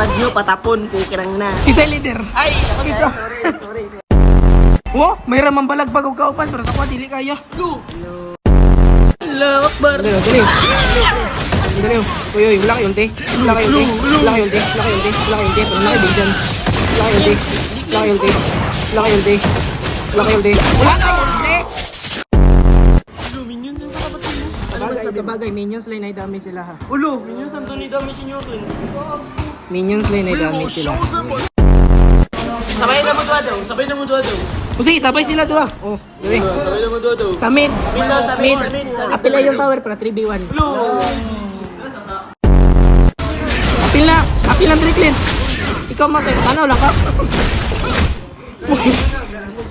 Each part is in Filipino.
squad nyo, patapon, kukirang na. Kita leader. Ay, ako na, sorry. Oh, may ramang balagbag o kaupan pero sa kwa dili kaya. Allahu Akbar. Dali. Dali. Uy, wala kayong te. Wala kayong te. Wala kayong te. Wala kayong te. Wala kayong te. Pero na kay Bijan. Wala kayong te. Wala kayong te. Wala kayong te. Wala kayong te. Wala kayong te. Minions yung kakapatid mo. Sa bagay, minions lang na damage sila ha. Ulo, minions ang tunay damage inyo kin. Minions lang na damage sila. Sabay na mo daw. Sabay na mo daw. Sige, sabay sila doon. Oh, dali. Sabay na mo daw. Sa mid. Sa mid. Apil na yung tower para 3v1. Ulo. Apil na. Apil na Dricklin. Ikaw Master, tanaw lang ka.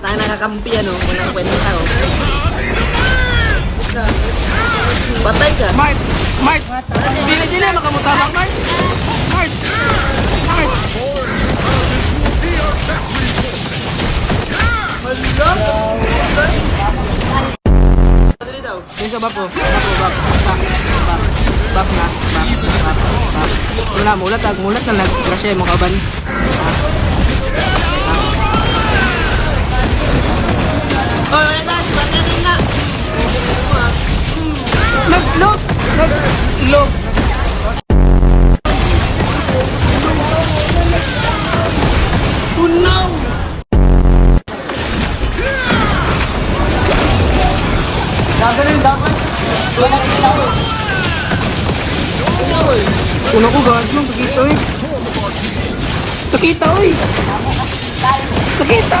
Tayo nakakampi ano, walang kwenta tao. Patay ka. Mart. Dili makamutamak, Mart. Yung sa bapo. Back na. Wala, mulat na nag-crash mo kaban. Oh, wala na. Nag-slope. Oh no! Dagan. Wala na ako. Una ko gagawin, sakita eh. Sakita.